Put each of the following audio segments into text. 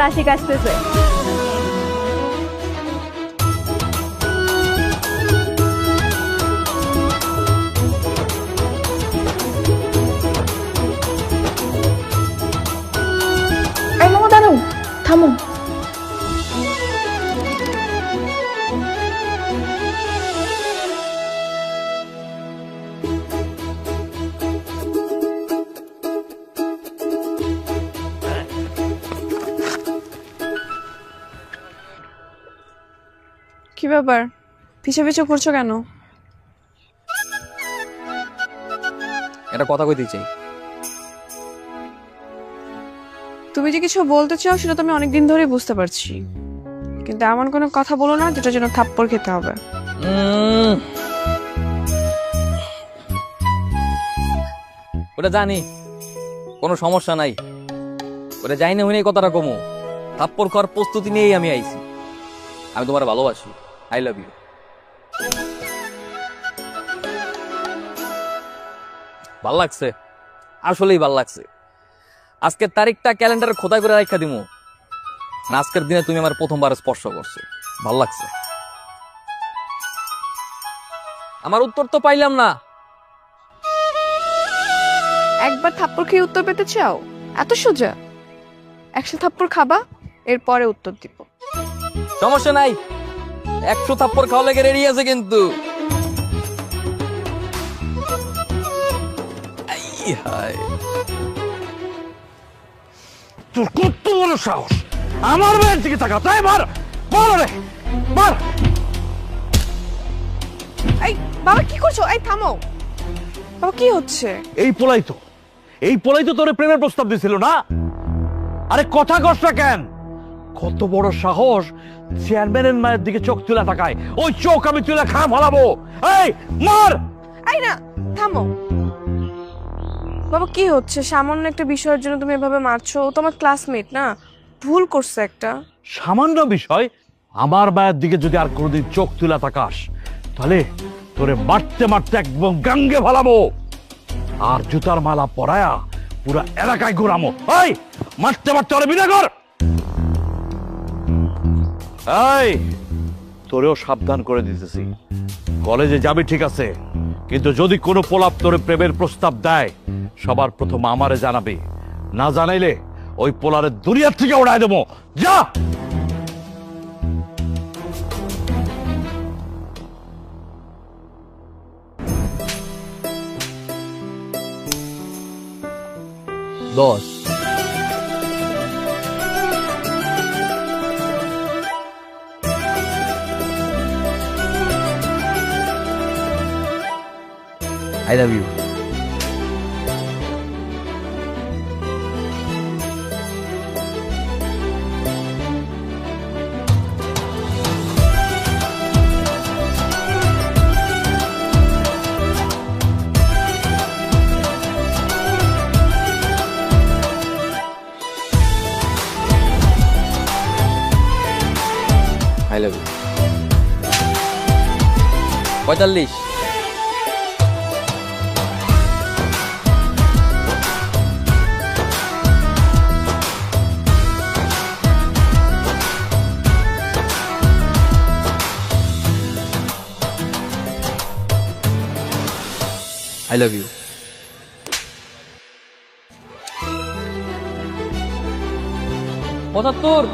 আশিক আসতেছে। এই মামা দাঁড়াও, থামো। কি ব্যাপার, পিছে পিছে ঘুরছো কেন? একটা কথা কইতে চাই। তুমি যে কিছু বলতে চাও সেটা তো আমি অনেকদিন ধরেই বুঝতে পারছি, কিন্তু এমন কোনো কথা বলো না যেটার জন্য থাপ্পড় খেতে হবে। ওটা জানি, কোনো সমস্যা নাই। ওটা যাই না হইনি এই কথাটা কমু। থাপ্পড় খাওয়ার প্রস্তুতি নিয়েই আমি আইছি। আমি তোমার ভালোবাসি। I love you. ভাল লাগছে, আসলেই ভাল লাগছে। আজকের তারিখটা ক্যালেন্ডারে খোদাই করে রাখা দিমু। না, আজকের দিনে তুমি আমার প্রথমবার স্পর্শ করছো, ভাল লাগছে। আমার উত্তর তো পাইলাম না। একবার থাপ্পড় খেয়ে উত্তর পেতে চাও? এত সোজা। একশো থাপ্পড় খাবা, এরপরে উত্তর দিব। সমস্যা নাই, 100 থাপ্পড় খাওয়া লেগে রেডি আছে কিন্তু। আই হায়। তোর কত বড় সাহস আমার মেয়ের দিকে তাকা! তাই মার, মার রে, মার! এই বাবা কি করছো? এই থামো বাবা, কি হচ্ছে? এই পোলাই তো তোরে প্রেমের প্রস্তাব দিছিল না? আরে কথা কষ্ট কেন? কত বড় সাহস চেয়ারম্যানের মায়ের দিকে চোখ তুলে তাকায়! ওই চোখ আমি তুলে খা ফলাবো। এই মার! এই না, থামো বাবা। কি হচ্ছে? সামান্য একটা বিষয়ের জন্য তুমি এভাবে মারছো? ও তোমার ক্লাসমেট না, ভুল করছে একটা। সামান্য বিষয়? আমার মায়ের দিকে যদি আর কোনোদিন চোখ তুলে তাকাস তাহলে তোরে মারতে মারতে একদম গাঙ্গে ফলাবো, আর জুতার মালা পরায়া পুরো এলাকায় ঘুরামো। এই মারতে মারতে ওরে বিদায় কর। এই তোরেও সাবধান করে দিতেছি, কলেজে যাবি ঠিক আছে, কিন্তু যদি কোনো পোলাপ তোরে প্রেমের প্রস্তাব দেয় সবার প্রথম আমারে জানাবি। না জানাইলে ওই পোলারের দুনিয়ার থেকে উড়াই দেবো। যা! দশ। I love you. I love you. 45। I love you. 75।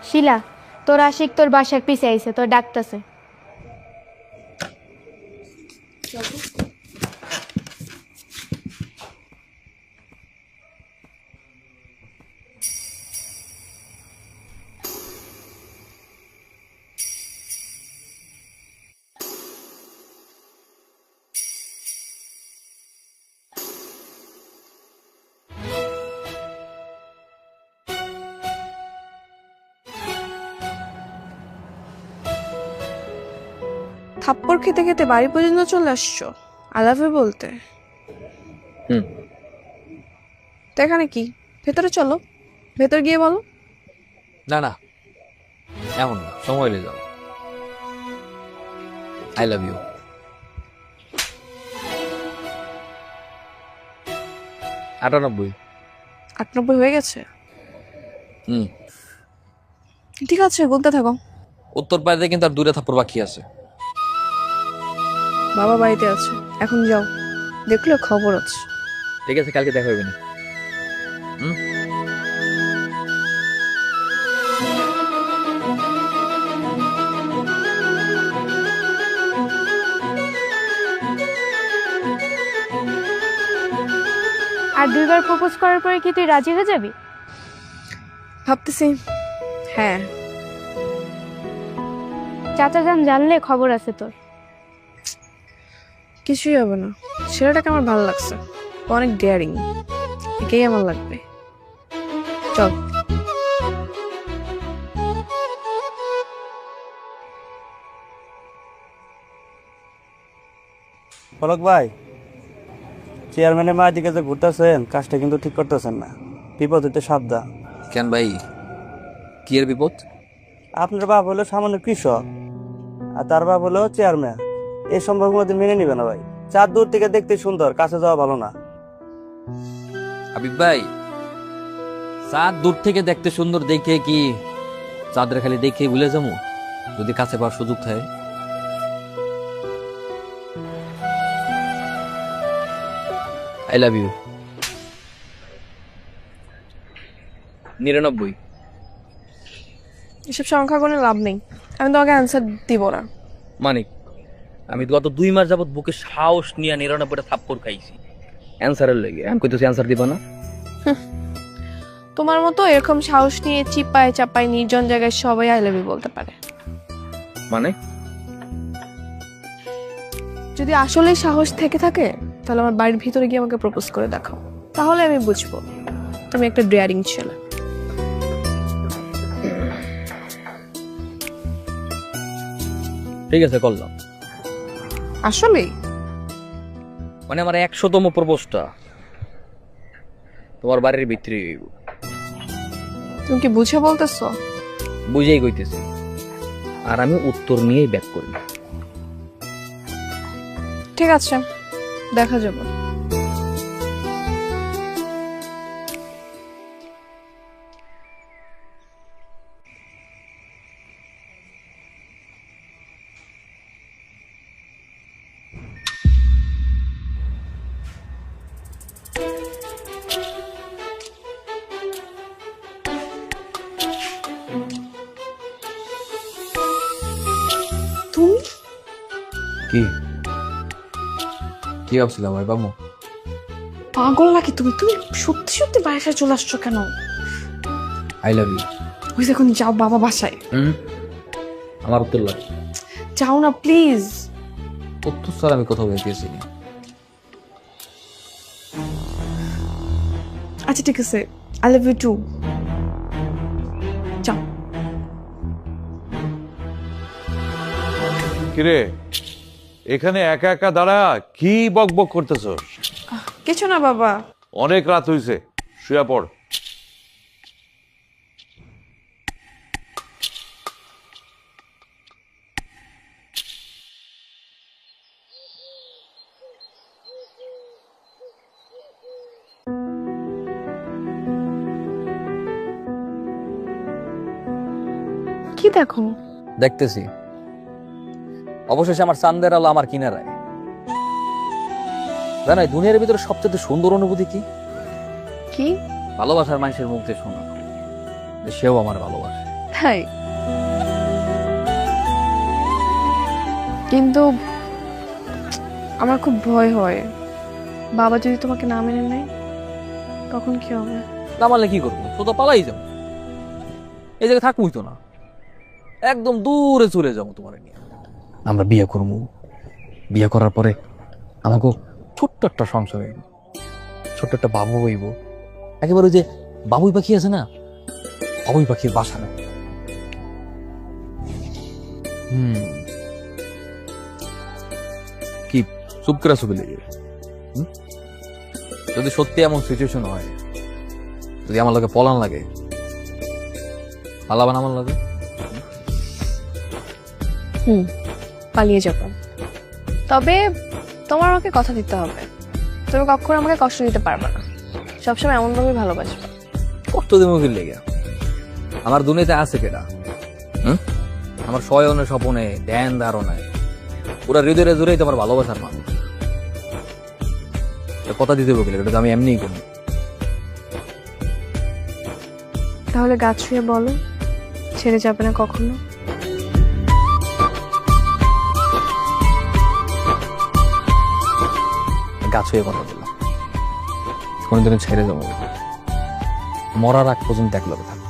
শিলা, তোর আশিক তোর বাসার পিছে আইছে, তোর ডাকতেছে। থাপ্পড় খেতে খেতে বাড়ি পর্যন্ত চলে আসছো আই লাভ ইউ বলতে। তো এখানে কি? ভেতরে চলো, ভেতর গিয়ে বলো। না না, এখন না, সময় হলে যাও। I love you. 98। 98 হয়ে গেছে? হুম। ঠিক আছে, বলতে থাকো। উত্তর পাড়ে কিন্তু আর দূরে থাপ্পড় বাকি আছে। বাবা বাড়িতে আছে, এখন যাও, দেখলে খবর আছে। ঠিক আছে, কালকে দেখা হবে না। হুম। আর 2বার প্রপোজ করার পরে কি তুই রাজি হয়ে যাবি? ভাবতেছি, হ্যাঁ। চাচা যান জানলে খবর আছে তোর। কিছুই হবে না, ছেলেটাকে আমার ভালো লাগছে, ও অনেক ডেয়ারিং, একেই আমার লাগবে। চল। পলক ভাই, চেয়ারম্যানের মায়ের দিকে যে ঘুরতেছেন, কাজটা কিন্তু ঠিক করতেছেন না। বিপদ হইতে সাবধান। কেন ভাই, কি এর বিপদ? আপনার বাপ হলো সামান্য কৃষক, আর তার বাপ হলো চেয়ারম্যান। এই সম্পর্কের মধ্যে মেনে নিবে না ভাই। চাঁদ দূর থেকে দেখতে সুন্দর, কাছে যাওয়া ভালো না। হাবিব ভাই, চাঁদ দূর থেকে দেখতে সুন্দর দেখে কি চাঁদের খালি দেখে ভুলে যাবো যদি কাছে পাওয়ার সুযোগ থাকে? I love you. 99। এসব সংখ্যা কোনো লাভ নেই, আমি তোমাকে অ্যান্সার দিব না। মানিক, আমি গত 2 মাস যাবত বুকে সাহস নিয়ে 99টা থাপ্পড় খাইছি অ্যান্সারের লেগে। আমি কইতেছি অ্যান্সার দিবা না? তোমার মতো এরকম সাহস নিয়ে চিপায় চাপায় নির্জন জায়গায় সবাই আই লাভ ইউ বলতে পারে। মানে যদি আসলেই সাহস থেকে থাকে তাহলে আমার বাড়ির ভিতরে গিয়ে আমাকে প্রপোজ করে দেখাও, তাহলে আমি বুঝবো তুমি একটা ডেয়ারিং ছেলে। ঠিক আছে, করলাম। আসলেই? মানে আমার 100তম প্রপোজটা তোমার বাড়ির ভিতরে হইব। তুমি কি বুঝে বলতেছো? বুঝেই কইতেছি, আর আমি উত্তর নিয়েই ব্যাক করি। ঠিক আছে, দেখা যাবে। তুমি কি কি ভাবছিলাম ভাই বাবু? পাগল নাকি তুমি? তুমি সত্যি সত্যি বাসায় চলে আসছো কেন? I love you. ওই এখন যাও বাবা বাসায়। আমার উত্তর লাগে। যাও না প্লিজ। উত্তর স্যার আমি কোথাও বেরিয়েছি না। আচ্ছা ঠিক আছে, আই লাভ ইউ টু। যাও। কিরে, এখানে একা একা দাঁড়া কি বকবক করতেছস? কিছু না বাবা। অনেক রাত হইছে, শুয়ে পড়। কি দেখো? দেখতেছি অবশেষে আমার চাঁদের আলো আমার কিনারায়। জানো এই দুনিয়ার ভিতরে সবচেয়ে সুন্দর অনুভূতি কি? কি? ভালোবাসার মানুষের মুখ দিয়ে শোনা যে সেও আমার ভালোবাসে। তাই? কিন্তু আমার খুব ভয় হয়, বাবা যদি তোমাকে না মেনে নেয় তখন কি হবে? না মানলে কি করবো? তো তো পালাই যাবো, এই জায়গায় থাকবোই তো না, একদম দূরে চলে যাবো তোমার নিয়ে। আমরা বিয়ে করবো, বিয়ে করার পরে আমাকে ছোট্ট একটা সংসার হইব, ছোট্ট একটা বাবু হইব, একেবারে ওই যে বাবুই পাখি আছে না, বাবুই পাখির বাসা না। কি চুপ করে ছবি লেগে? যদি সত্যি এমন সিচুয়েশন হয়, যদি আমার লাগে পলান লাগে, পালাবান আমার লাগে? পালিয়ে যাবো। তবে তোমার আমাকে কথা দিতে হবে, তুমি কখনো আমাকে কষ্ট দিতে পারবে না, সবসময় এমনভাবে ভালোবাসবে। কষ্ট দেবো কি লেগে? আমার দুনিয়াতে আছে কেটা? আমার শয়নে স্বপনে ধ্যান ধারণায় পুরা হৃদয়ে জুড়েই তোমার ভালোবাসার মানুষ। কথা দিতে বকিলে এটা তো আমি এমনিই করি। তাহলে গাছ ছুঁয়ে বলো ছেড়ে যাবে না কখনো। গাছ হয়ে কথা বললাম, কোনোদিনও ছেড়ে যাবো না। মরার আগ পর্যন্ত একলগে থাকবো।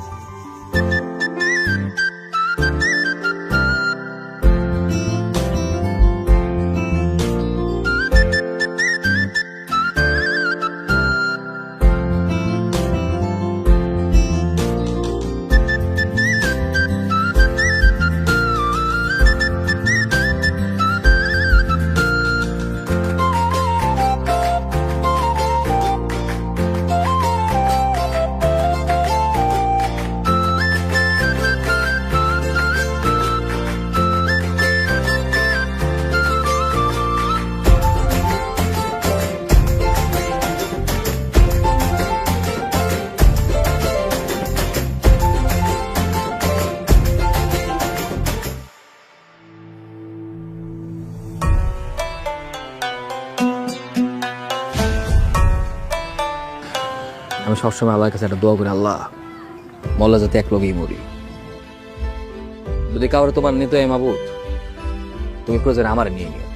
আমি সবসময় আল্লাহর কাছে একটা দোয়া করি, আল্লাহ মল্লা যাতে এক লগেই মরি। যদি কাউরে তোমার নিতে হয় মাবুদ, তুমি প্রয়োজনে আমার নিয়ে নিও,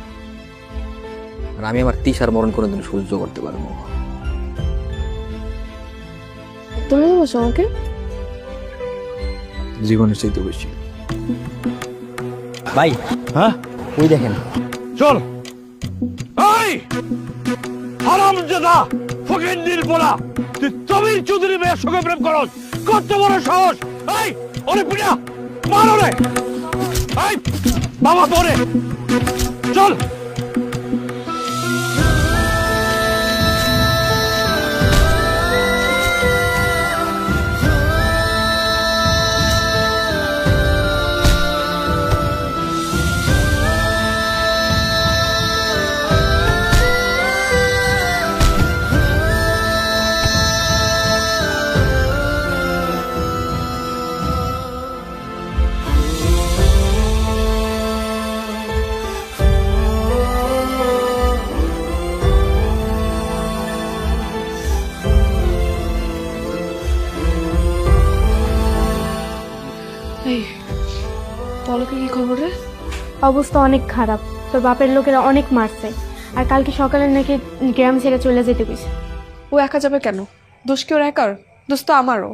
আর আমি আমার তিসার মরণ কোনোদিন সহ্য করতে পারবো না। তুমি ভালোবাসো আমাকে? জীবনের চাইতে বেশি। ভাই হ্যাঁ ওই দেখেন। চল। এই হারামজাদা ফকিন্দির পোলা, তুই জমির চৌধুরী মেয়ের সঙ্গে প্রেম করস? কত বড় সাহস! এই ওরে পিটা, মার ওরে! এই বাবা তোরে! চল। এই পলকে কি খবর রে? অবস্থা অনেক খারাপ, তোর বাপের লোকেরা অনেক মারছে, আর কালকে সকালে নাকি গ্রাম ছেড়ে চলে যেতে কইছে। ও একা যাবে কেন? দোষ কি ওর একার? দোষ তো আমারও।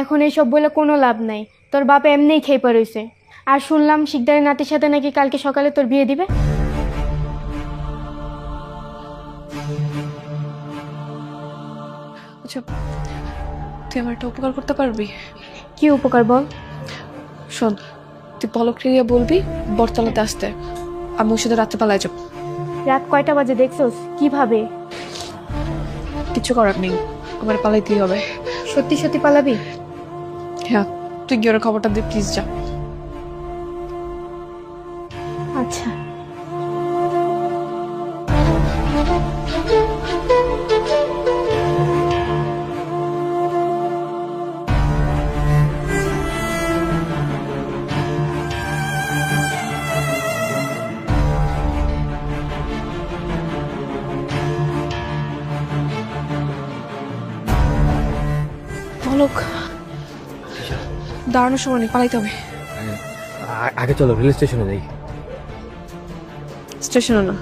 এখন এইসব বলে কোনো লাভ নাই, তোর বাপ এমনিই খেয়ে পড়েছে। আর শুনলাম শিকদারের নাতির সাথে নাকি কালকে সকালে তোর বিয়ে দিবে। আচ্ছা তুই আমার একটা উপকার করতে পারবি? কি উপকার বল? শোন, তুই পলককে গিয়ে বলবি বটতলাতে আসতে, আমি ওর সাথে রাত্রে পালায় যাব। রাত কয়টা বাজে দেখছোস? কিভাবে? কিছু করার নেই, আমার পালাইতেই হবে। সত্যি সত্যি পালাবি? হ্যাঁ, তুই গিয়ে ওর খবরটা দে প্লিজ, যা। আচ্ছা। পলক, দাঁড়ানোর সময় নেই, পালাইতে হবে। আগে চলো রেল স্টেশনে যাই। স্টেশনে না,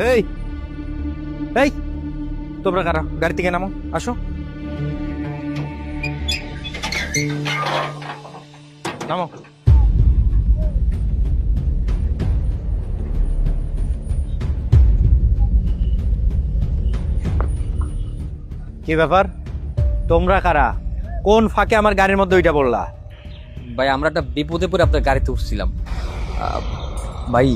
এই এই তোমরা কারা? গাড়ি থেকে নামো, আসো। নামো। কি ব্যাপার? তোমরা কারা? কোন ফাঁকে আমার গাড়ির মধ্যে ওইটা বললা? ভাই আমরা একটা বিপদে পড়ে আপনার গাড়িতে উঠছিলাম। ভাই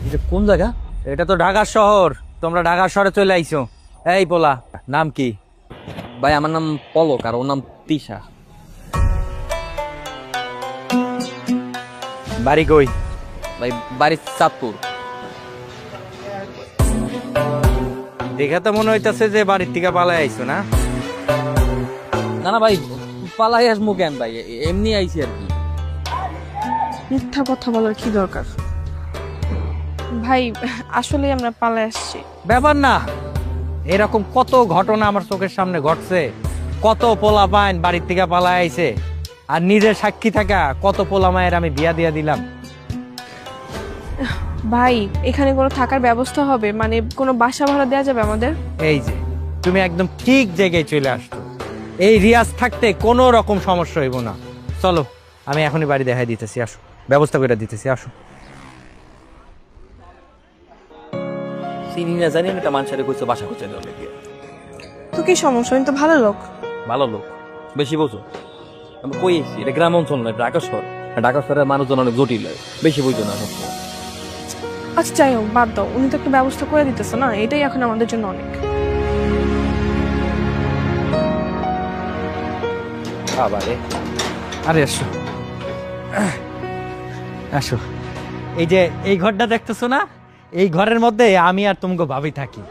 এটা কোন জায়গা? এটা তো ঢাকা শহর, তোমরা ঢাকা শহরে চলে আইছো। এই পোলা, নাম কি? ভাই আমার নাম পলক আর ওর নাম তিশা। বাড়ি কই? ভাই বাড়ি চাঁদপুর। দেখে তো মনে হইতাছে যে বাড়ির থেকে পালাই আইছো না? না না ভাই, পালাই আসবো কেন ভাই, এমনি আইছি আর কি। মিথ্যা কথা বলার কি দরকার? ভাই আসলে আমরা পালায় আসছি। ব্যাপার না, এরকম কত ঘটনা আমার চোখের সামনে ঘটছে। কত পোলা পাইন বাড়ির থেকে পালাই আইছে, আর নিজের সাক্ষী থাকা কত পোলা মায়ের আমি বিয়া দিয়া দিলাম। ভাই এখানে কোনো থাকার ব্যবস্থা হবে? মানে কোনো বাসা ভাড়া দেওয়া যাবে আমাদের? এই যে তুমি একদম ঠিক জায়গায় চলে আসছো। এই রিয়াজ থাকতে কোনো রকম সমস্যা হইব না। চলো, আমি এখনই বাড়ি দেখাই দিতেছি, আসো, ব্যবস্থা করে দিতেছি, আসো। চিনি না জানি না, একটা মানুষের কইছে বাসা খুঁজে দেওয়া লেগে। তো কি সমস্যা? আমি তো ভালো লোক। ভালো লোক বেশি বোঝো। আমি কই এসছি, এটা গ্রাম অঞ্চল নয়, ঢাকা শহর। ঢাকা শহরের মানুষজন অনেক জটিল হয়, বেশি বুঝো না। আচ্ছা যাই হোক, বাদ দাও, উনি তো একটা ব্যবস্থা করে দিতেছে না, এটাই এখন আমাদের জন্য অনেক। আরে আরে আসো, আসো। এই যে এই ঘরটা দেখতেছো না, এই ঘরের মধ্যে আমি আর তোমাকে ভাবি থাকি।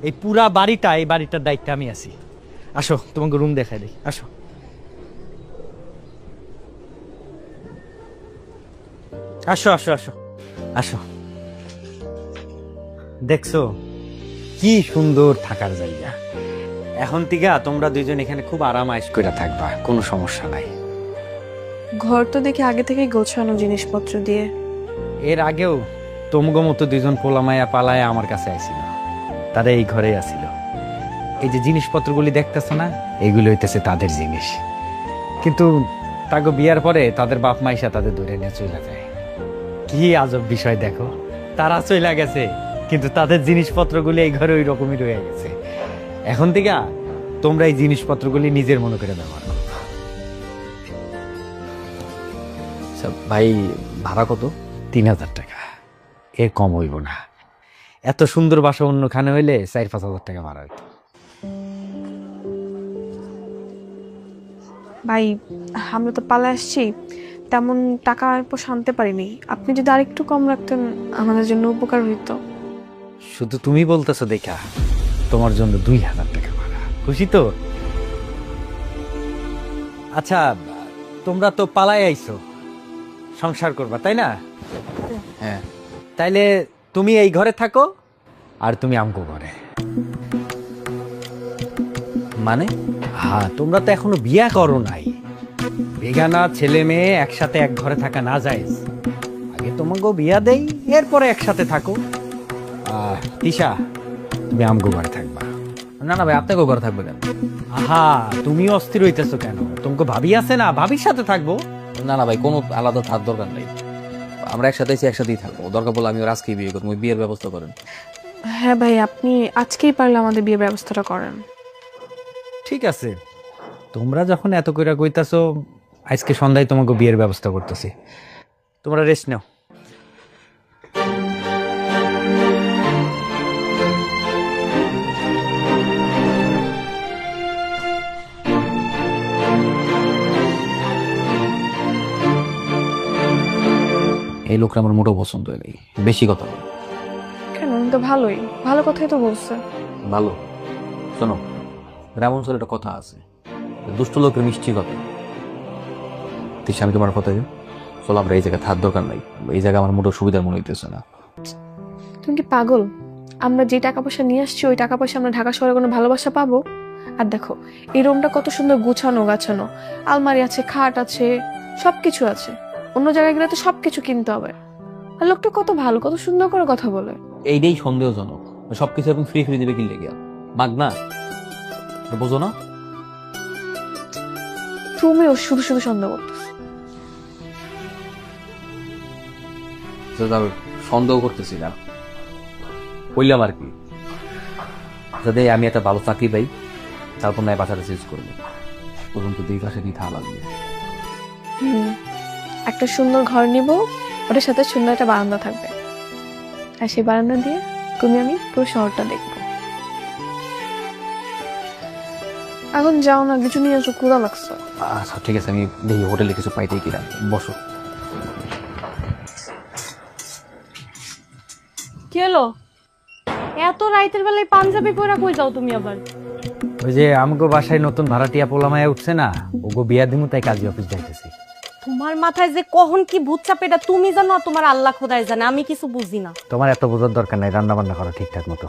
এই পুরা বাড়িটা, এই বাড়িটার দায়িত্বে আমি আছি। আসো, তোমাকে রুম দেখাই দিই, আসো। আসো আসো আসো আসো। দেখছো কি সুন্দর থাকার জায়গা। এখন থেকে তোমরা দুইজন এখানে খুব আরাম আয়েশ করে থাকবা, কোনো সমস্যা নাই। ঘর তো দেখি আগে থেকেই গোছানো জিনিসপত্র দিয়ে। এর আগেও তোমগো মতো দুইজন পোলামায়া পালায়া আমার কাছে আসছিল, তারা এই ঘরেই আসছিল। এই যে জিনিসপত্রগুলি দেখতেছো না, এইগুলো হইতেছে তাদের জিনিস। কিন্তু তাকে বিয়ার পরে তাদের বাপ মাইসা তাদের ধরে নিয়ে চলে যায়। কি আজব বিষয় দেখো, তারা চলে গেছে কিন্তু তাদের জিনিসপত্রগুলি এই ঘরে ওই রকমই রয়ে গেছে। এখন থেকে তোমরা এই জিনিসপত্রগুলি নিজের মনে করে ব্যবহার করো। ভাই ভাড়া কত? 3000 টাকা, এর কম হইব না। এত সুন্দর বাসা অন্যখানে হইলে 4-5 হাজার টাকা ভাড়া হইতো। ভাই আমরা তো পালায় আসছি, তেমন টাকা পয়সা আনতে পারিনি। আপনি যদি আরেকটু কম রাখতেন আমাদের জন্য উপকার হইতো। শুধু তুমি বলতেছো দেখা তোমার জন্য 2000 টাকা ভাড়া। খুশি তো? আচ্ছা, তোমরা তো পালাই আইছো, সংসার করবা তাই না? হ্যাঁ। তাইলে তুমি এই ঘরে থাকো আর তুমি আমগো ঘরে। মানে? হ্যাঁ, তোমরা তো এখনো বিয়া করো নাই। বেগানা ছেলে মেয়ে একসাথে এক ঘরে থাকা না যায়। আগে তোমাকে বিয়া দেই, এরপরে একসাথে থাকো। তিশা, তুমি আমগো ঘরে থাকবা। না না ভাই, আপনাকেও ঘরে থাকবে কেন? আহা, তুমি অস্থির হইতেছো কেন? তোমাকে ভাবি আছে না, ভাবির সাথে থাকবো। না না ভাই, কোনো আলাদা থাকার দরকার নেই। আমরা একসাথে এসে একসাথেই থাকবো। দরকার বলে আমি ওর আজকেই বিয়ে করবো, বিয়ের ব্যবস্থা করেন। হ্যাঁ ভাই, আপনি আজকেই পারলে আমাদের বিয়ের ব্যবস্থাটা করেন। ঠিক আছে, তোমরা যখন এত কইরা কইতাছো, আজকে সন্ধ্যায় তোমাকে বিয়ের ব্যবস্থা করতেছি। তোমরা রেস্ট নাও। এই লোকটা আমার মোটেও পছন্দ হয় নাই, বেশি কথা বলে। কেন? উনি তো ভালোই, ভালো কথাই তো বলছে। ভালো। শোনো, গ্রাম অঞ্চলে একটা কথা আছে, দুষ্ট লোকের মিষ্টি কথা। তিশা, আমি তোমার কথা দিই, চলো আমরা এই জায়গায় থাকার দরকার নাই। এই জায়গা আমার মোটেও সুবিধার মনে হইতেছে না। তুমি কি পাগল? আমরা যে টাকা পয়সা নিয়ে আসছি, ওই টাকা পয়সা আমরা ঢাকা শহরে কোনো ভালোবাসা পাবো? আর দেখো এই রুমটা কত সুন্দর গুছানো গাছানো, আলমারি আছে, খাট আছে, সবকিছু আছে। অন্য জায়গায় গেলে তো সবকিছু কিনতে হবে। আর লোকটা কত ভালো, কত সুন্দর করে কথা বলে। এইটাই সন্দেহজনক। সবকিছু এখন ফ্রি ফ্রি দেবে কি লেগে মাগ না, এটা বোঝো না? তুমিও শুধু শুধু সন্দেহ করতেছো। তার সন্দেহ করতেছি না, বললাম আর কি, যাতে আমি একটা ভালো চাকরি পাই তারপর নয় বাসাটা চেঞ্জ করবো। প্রথম তো দুই পাশে দিয়ে থাকা লাগবে। একটা সুন্দর ঘর নিব, ওটার সাথে সুন্দর একটা বারান্দা থাকবে, আর সেই বারান্দা দিয়ে তুমি আমি পুরো শহরটা দেখবো। এখন যাও না, কিছু নিয়ে আসো, ক্ষুধা লাগছে। আচ্ছা ঠিক আছে, আমি দেখি হোটেলে কিছু পাইতেই কিনা। বসো। কি হলো? এত রাইতের বেলায় পাঞ্জাবি পরা কই যাও তুমি আবার? ওই যে আমগো বাসায় নতুন ভাড়াটিয়া পোলামায় উঠছে না, ওগো বিয়া দিমু, তাই কাজী অফিস যাইতেছি। তোমার মাথায় যে কখন কি ভূত চাপে এটা তুমি জানো, আর তোমার আল্লাহ খোদাই জানে, আমি কিছু বুঝি না। তোমার এত বোঝার দরকার নাই, রান্না বান্না করো ঠিকঠাক মতো।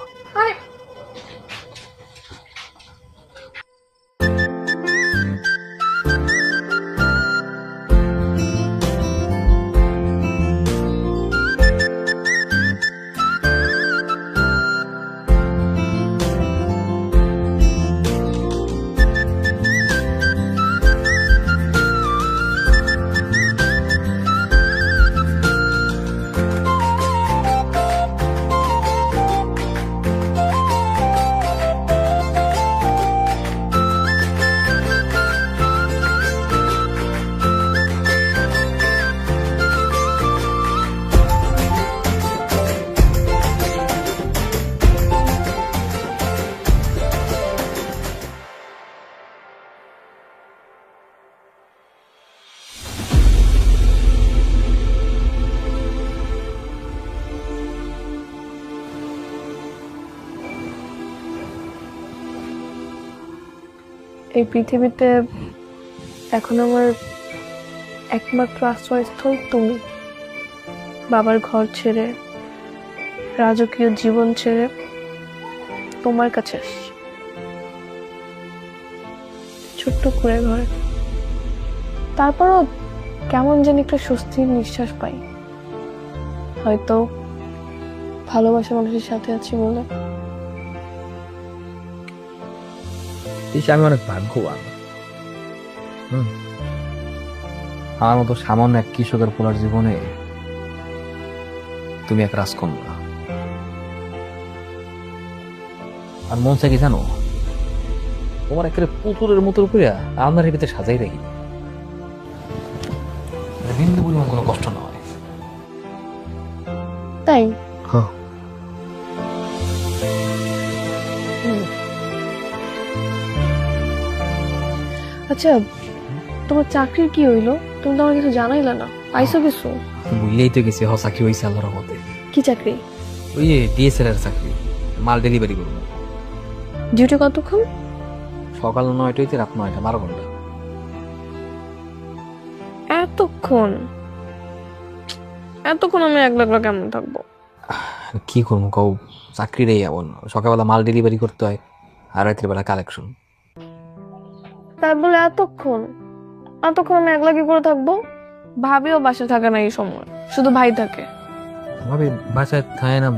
এই পৃথিবীতে এখন আমার একমাত্র আশ্রয়স্থল তুমি। বাবার ঘর ছেড়ে, রাজকীয় জীবন ছেড়ে তোমার কাছে আসছি, ছোট্ট করে ঘরে। তারপরও কেমন যেন একটা স্বস্তির নিঃশ্বাস পাই, হয়তো ভালোবাসা মানুষের সাথে আছি বলে। আমি অনেক ভাগ্যবান। আমার মতো সামান্য এক কৃষকের পোলার জীবনে তুমি এক রাজকন্যা। আর মন চাই কি জানো, তোমার একেবারে পুতুলের মতো করে আপনার ভিতরে সাজাই রাখি, বিন্দু পরিমাণ কোনো কষ্ট না হয়। তাই? হ্যাঁ। আচ্ছা, তোমার চাকরির কি হইলো? তুমি তো আমার কিছু জানাইলে না, পাইছো কিছু? বুঝলেই তো গেছি, চাকরি হয়েছে আল্লাহর রহমতে। কি চাকরি? ওই যে ডিএসএল এর চাকরি, মাল ডেলিভারি করবো। ডিউটি কতক্ষণ? সকাল 9টা হইতে রাত 9টা, 12 ঘন্টা। এতক্ষণ? এতক্ষণ আমি একলা একলা কেমন থাকবো? কি করবো কও, চাকরিটাই এমন। সকালবেলা মাল ডেলিভারি করতে হয়, আর রাতের বেলা কালেকশন। তাই বলে এতক্ষণ? এতক্ষণ আমি একলা কি করে থাকবো? ভাবিও বাসা থাকে না এই সময়, শুধু ভাই থাকে। ভাবি বাসায় থাকে না?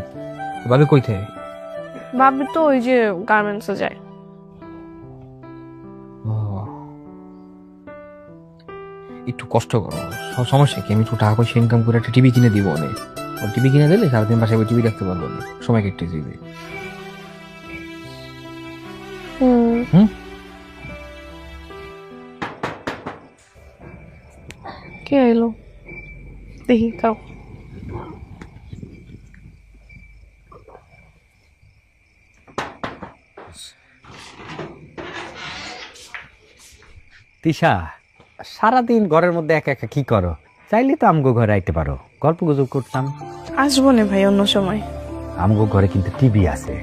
ভাবি কই থাকে? ভাবি তো ওই যে গার্মেন্টসে যায়। একটু কষ্ট করো, সমস্যা কি? আমি একটু টাকা পয়সা ইনকাম করে একটা টিভি কিনে দিব অনেক। টিভি কিনে দিলে সারাদিন বাসায় টিভি দেখতে পারবো না, সময় কেটে যাবে। কে এলো দেখি, খাও। তিশা, সারাদিন ঘরের মধ্যে একা একা কি করো? চাইলে তো আমগো ঘরে আইতে পারো, গল্প গুজব করতাম। আসবো না ভাই, অন্য সময়। আমগো ঘরে কিন্তু টিভি আছে,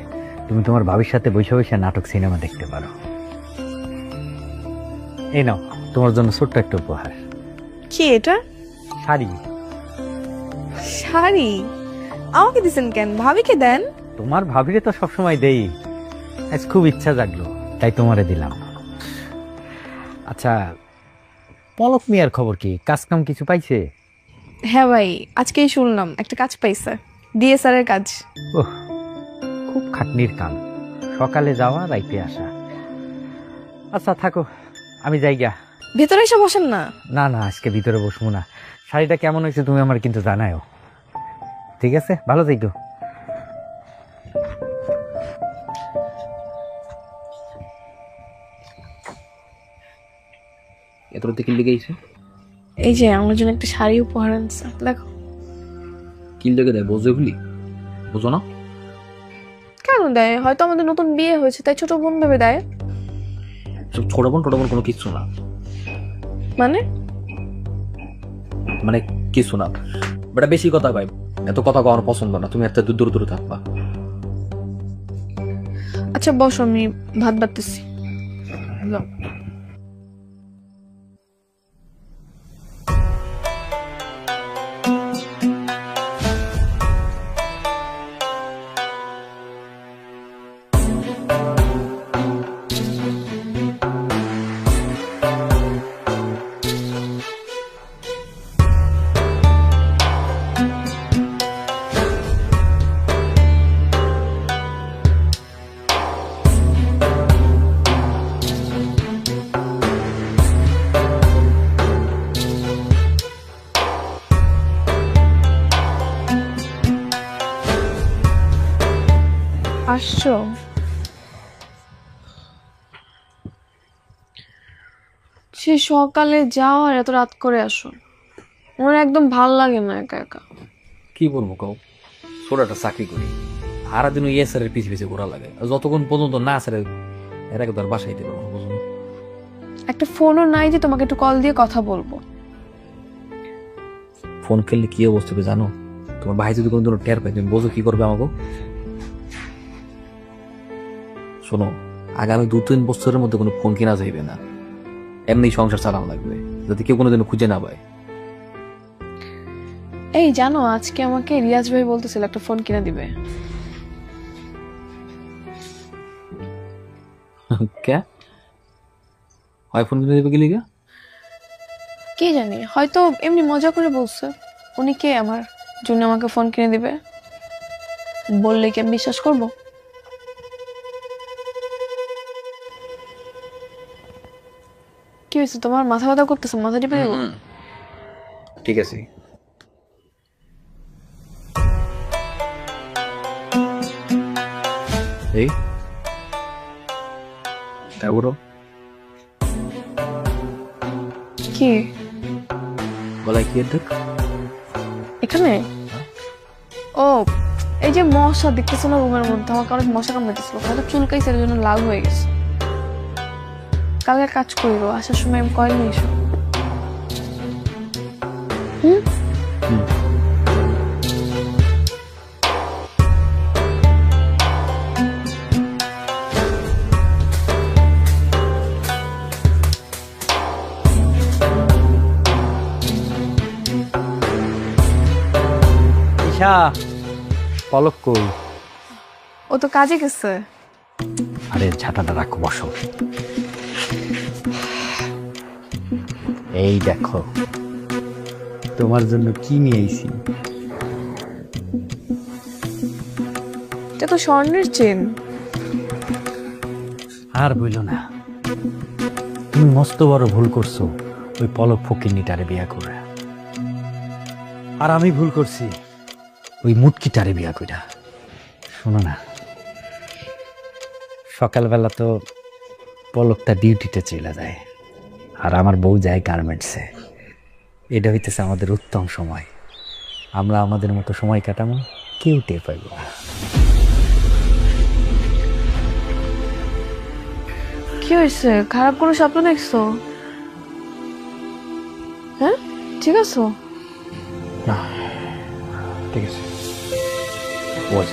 তুমি তোমার ভাবির সাথে বসে বসে নাটক সিনেমা দেখতে পারো। এই নাও তোমার জন্য ছোট্ট একটা উপহার। কি এটা? শাড়ি। শাড়ি? আমাকে দিছেন কেন? ভাবিকে দেন। তোমার ভাবিরে তো সবসময় দেই, আজ খুব ইচ্ছা জাগলো তাই তোমারে দিলাম। আচ্ছা, পলক মিয়ার খবর কি? কাজ কাম কিছু পাইছে? হ্যাঁ ভাই, আজকেই শুনলাম একটা কাজ পাইছে। ডিএসআর এর কাজ। ওহ, খুব খাটনির কাম, সকালে যাওয়া রাইতে আসা। আচ্ছা থাকো, আমি যাই গা। ভেতরে এসে বসেন না। না না, আজকে ভিতরে বসবো না। শাড়িটা কেমন হয়েছে তুমি আমার কিন্তু জানাও। ঠিক আছে, ভালো থাকো। এত রাতে কি লেগে গেছে? এই যে আমার জন্য একটা শাড়ি উপহার আনছে, দেখো। কি লেগে দেয় বোঝো এগুলি? বোঝো না? কেন দেয়? হয়তো আমাদের নতুন বিয়ে হয়েছে তাই ছোট বোন ভেবে দেয়। ছোট বোন কোনো কিছু না, মানে মানে কিছু না। বেটা বেশি কথা ভাই, এত কথা কওয়ার পছন্দ না। তুমি একটা দূর দূরে থাকবা। আচ্ছা বসো, আমি ভাত বাড়তেছি। যাও। আসছো? সে সকালে যাও আর এত রাত করে আসো, আমার একদম ভাল লাগে না একা একা। কি বলবো কও, ছোট একটা চাকরি করি, সারাদিন ওই স্যারের পিছিয়ে পিছিয়ে ঘোরা লাগে। আর যতক্ষণ পর্যন্ত না স্যার এর আগে তো আর বাসায় দিতে পারবো, বুঝলো? একটা ফোনও নাই যে তোমাকে একটু কল দিয়ে কথা বলবো। ফোন খেললে কি অবস্থা হবে জানো? তোমার ভাই যদি কোনোদিন টের পাই, তুমি বোঝো কি করবে আমাকে? শোনো, আগামী 2-3 বছরের মধ্যে কোনো ফোন কেনা যাইবে না, এমনি সংসার চালানো লাগবে, যাতে কেউ কোনোদিন খুঁজে না পায়। এই জানো, আজকে আমাকে রিয়াজ ভাই বলতেছিল একটা ফোন কিনে দিবে। কে হয় ফোন কিনে দেবে গেলি গা? কে জানি, হয়তো এমনি মজা করে বলছে। উনি কে আমার জন্য আমাকে ফোন কিনে দিবে? বললে কি আমি বিশ্বাস করবো? কি হয়েছে তোমার? মাথা ব্যথা করতেছে? মাথা টিপে দেবো? ঠিক আছে। এই তারপর কি গলায় কি দেখ? এখানে? ও, এই যে মশা দেখতেছো না রুমের মধ্যে, আমাকে অনেক মশা কামড়াইতেছিল, হয়তো চুলকাইছে, এর জন্য লাল হয়ে গেছে। কালকে কাজ করিব, আসার সময় আমি কয়েল নিয়ে এসো। ঈশা, পলক কই? ও তো কাজে গেছে। আরে ঝাঁটাটা রাখো, বসো। এই দেখো তোমার জন্য কি নিয়ে আইছি। এটা তো স্বর্ণের চেন। আর বইল না, তুমি মস্ত বড় ভুল করছো ওই পলক ফকিন্নিটারে বিয়া করে। আর আমি ভুল করছি ওই মুটকিটারে বিয়া কইরা। শোনো না, সকালবেলা তো পলকটা ডিউটিতে চলে যায় আর আমার বউ যায় গার্মেন্টসে। এটা হইতেছে আমাদের উত্তম সময়, আমরা আমাদের মতো সময় কাটাবো, কেউ টের পাইব না। কি হয়েছে? খারাপ কোনো স্বপ্ন দেখছো? হ্যাঁ, ঠিক আছো? না ঠিক আছে, বস।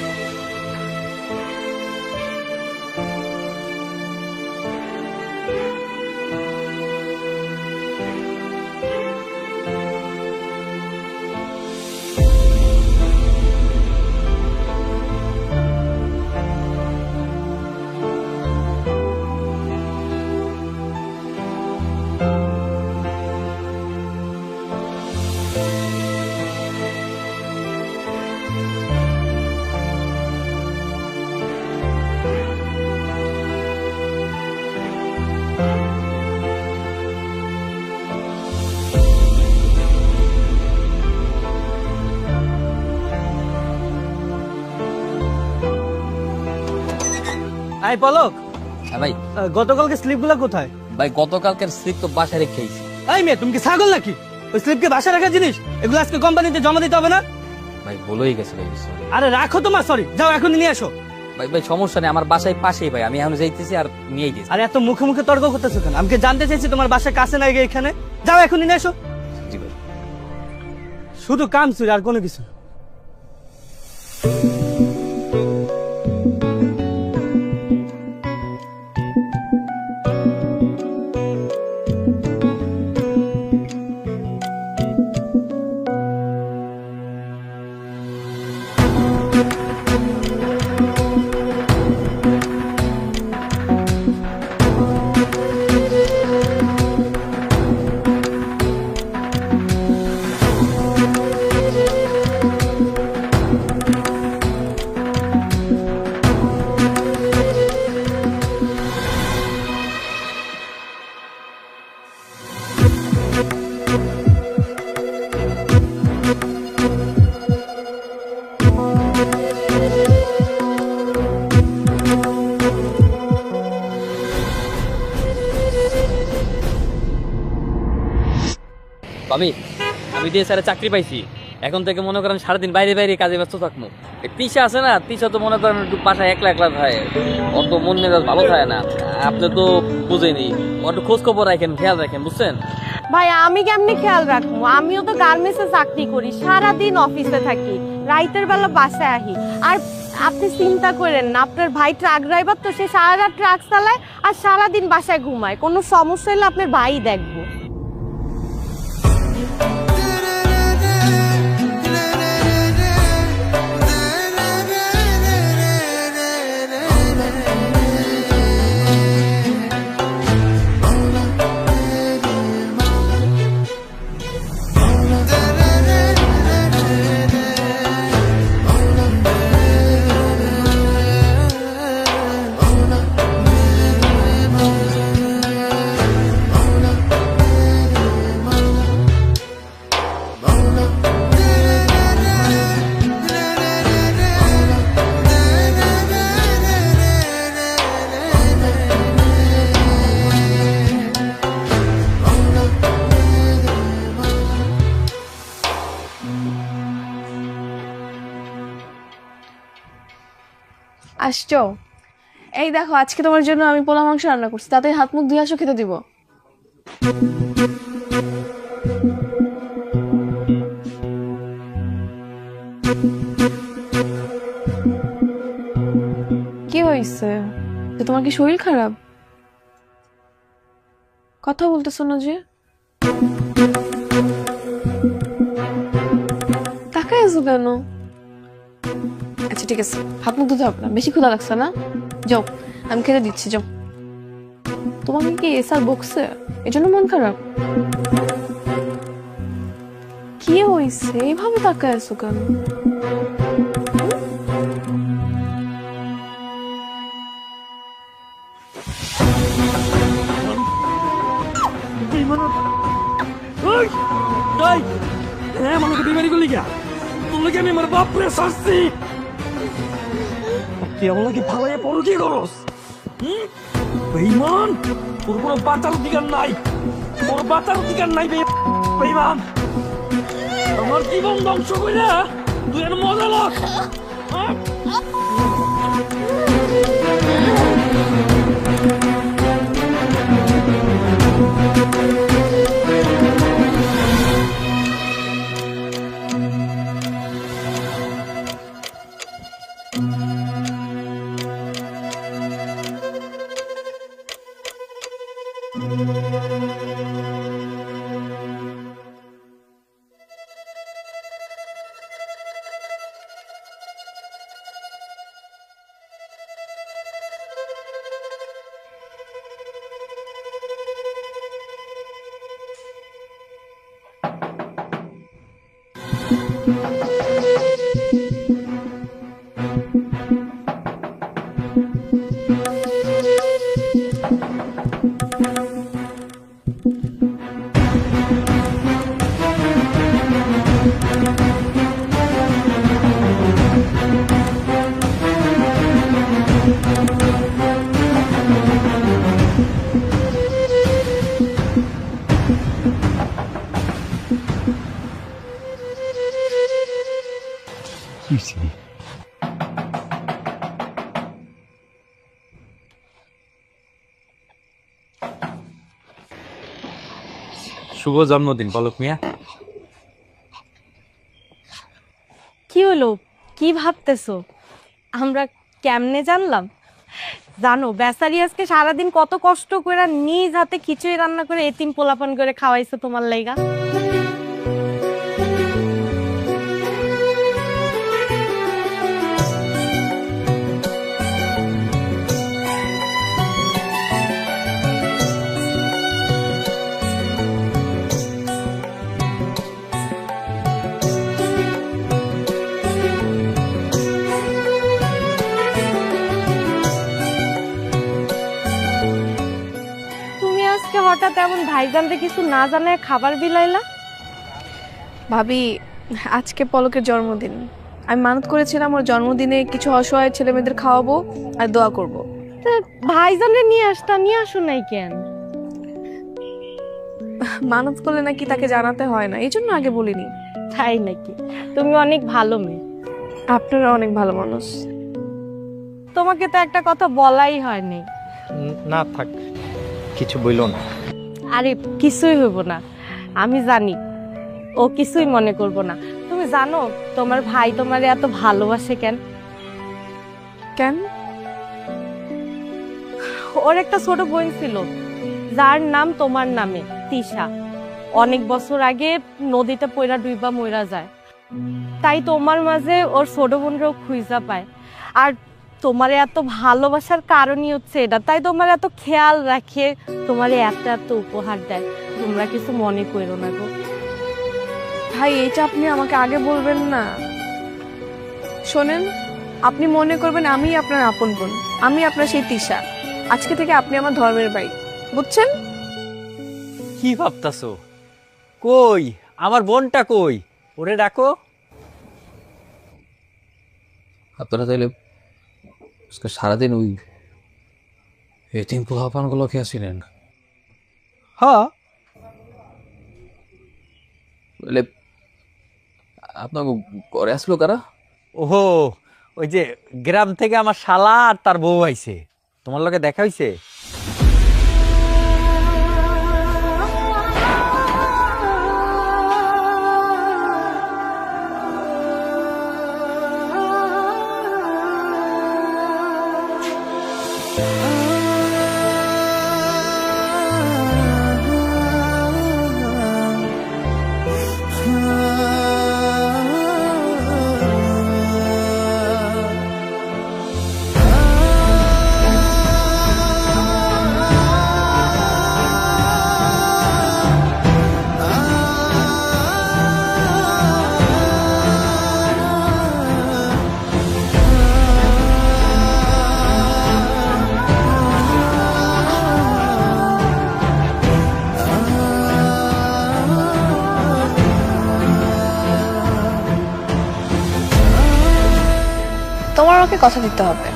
আই পলক, হ্যাঁ ভাই। গতকালকে স্লিপগুলো কোথায়? ভাই গতকালকের স্লিপ তো বাসায় রেখেছি। এই মেয়ে, তুমি কি ছাগল নাকি? ওই স্লিপকে বাসা রাখার জিনিস, এগুলো আজকে কোম্পানিতে জমা দিতে হবে না? ভাই ভুল হয়ে গেছে ভাই, sorry। আরে রাখো তোমার, সরি, যাও এখন নিয়ে আসো। ভাই ভাই সমস্যা নেই, আমার বাসায় পাশেই ভাই, আমি এখন যাইতেছি আর নিয়েই গেছি। আরে এত মুখে মুখে তর্ক করতেছো কেন? আমি কি জানতে চাইছি তোমার বাসার কাছে না এখানে? যাও এখন নিয়ে আসো। জি ভাই। শুধু কাম চুরি আর কোনো কিছু না। ভাবি, আমি দিয়ে স্যারের চাকরি পাইছি, এখন থেকে মনে করেন সারাদিন বাইরে বাইরে কাজে ব্যস্ত থাকবো। তিশা আছে না, তিশা তো মনে করেন একটু বাসায় একলা একলা থাকে, অত মন মেজাজ ভালো থাকে না। আপনি তো বুঝেনি, একটু খোঁজ খবর রাখেন, খেয়াল রাখেন, বুঝছেন? ভাই আমি কেমনি খেয়াল রাখবো? আমিও তো গার্মেন্টসে চাকরি করি, সারাদিন অফিসে থাকি, রাইতের বেলা বাসায় আহি। আর আপনি চিন্তা করেন না, আপনার ভাই ট্রাক ড্রাইভার, তো সে সারা রাত ট্রাক চালায় আর সারাদিন বাসায় ঘুমায়। কোনো সমস্যা হলে আপনার ভাই দেখবো। আসছো? এই দেখো, আজকে তোমার জন্য আমি পোলা মাংস রান্না করছি, তাতে হাত মুখ ধুয়ে আসো, খেতে দিব। কি হয়েছে? তোমার কি শরীর খারাপ? কথা বলতেছো না যে? তাকায় আছো কেন? আচ্ছা ঠিক আছে, হাত মুখ ধুতে হবে না, বেশি ক্ষুধা লাগছে না? যাও, আমি খেতে দিচ্ছি, যাও। তোমাকে কি এসআর বকছে এই জন্য মন খারাপ? কি হয়েছে? এইভাবে তাকায় আছো কেন? আমাকে বিমারি করলি গা, তোর লাগে আমি আমার বাপরে শাস্তি। তুই আমার কি ফালাইয়া পড়ো কি করস? বেঈমান, তোর কোনো বাঁচার অধিকার নাই, তোর বাঁচার অধিকার নাই বেঈমান। আমার জীবন ধ্বংস কইরা তুই এর মজা লস। শুভ জন্মদিন পলক মিয়া। কি হলো, কি ভাবতেছো? আমরা কেমনে জানলাম? জানো বেচারি আজকে সারাদিন কত কষ্ট করে নিজ হাতে খিচুড়ি রান্না করে এতিম পোলাপান করে খাওয়াইছো তোমার লাইগা। তুমি আজকে হঠাৎ এমন ভাইজানরে কিছু না জানায় খাবার বিলাইলা? ভাবি, আজকে পলকের জন্মদিন। আমি মানত করেছিলাম ওর জন্মদিনে কিছু অসহায় ছেলে মেয়েদের খাওয়াবো আর দোয়া করব। তা ভাইজানরে নিয়ে আসো নাই কেন? মানত করলে নাকি তাকে জানাতে হয় না, এই জন্য আগে বলিনি। তাই নাকি? তুমি অনেক ভালো মেয়ে। আপনারা অনেক ভালো মানুষ। তোমাকে তো একটা কথা বলাই হয়নি। না থাক, কিছু বইল না। আরে কিছুই হইব না, আমি জানি ও কিছুই মনে করব না। তুমি জানো তোমার ভাই তোমারে এত ভালোবাসে কেন? কেন? ওর একটা ছোট বোন ছিল যার নাম তোমার নামে, তিশা। অনেক বছর আগে নদীতে পইরা ডুইবা মইরা যায়। তাই তোমার মাঝে ওর ছোট বোনরাও খুঁজা পায়। আর তোমার এত ভালোবাসার কারণই হচ্ছে এটা, তাই তোমার এত খেয়াল রাখে, তোমার এত এত উপহার দেয়। তোমরা কিছু মনে করো না গো। ভাই, এইটা আপনি আমাকে আগে বলবেন না। শোনেন, আপনি মনে করবেন আমি আপনার আপন বোন, আমি আপনার সেই তিশা। আজকে থেকে আপনি আমার ধর্মের ভাই, বুঝছেন? কি ভাবতাছো? কই আমার বোনটা কই? ওরে ডাকো। আপনারা তাইলে আজকে সারাদিন ওই এতিম পোলাপানগুলো খেয়েছিলেন? হ্যাঁ, তাহলে আপনার ঘরে আসলো কারা? ওহো, ওই যে গ্রাম থেকে আমার শালা আর তার বউ আইছে। তোমার লগে দেখা হইছে? তোমার আমাকে কথা দিতে হবে।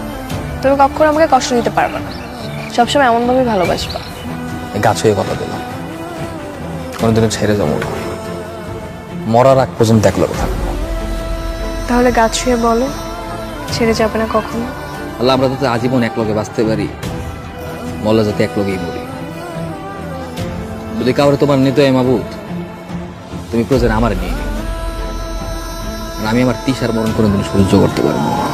তুমি কখনো আমাকে কষ্ট দিতে পারবে না, সবসময় এমনভাবে ভালোবাসবা। গাছ হয়ে কথা দিলাম, কোনোদিনও ছেড়ে যাবো না, মরার আগ পর্যন্ত এক লগে থাকবো। তাহলে গাছ ছুঁয়ে বলো, ছেড়ে যাবে না কখনো। আল্লাহ, আমরা যাতে আজীবন এক লগে বাঁচতে পারি, মল্লা যাতে এক লগেই মরি। যদি কাউরে তোমার নিতে হয় মাবুদ, তুমি প্রয়োজন আমার নিয়ে নিও। আমি আমার তিসার মরণ কোনোদিন সহ্য করতে পারবো না।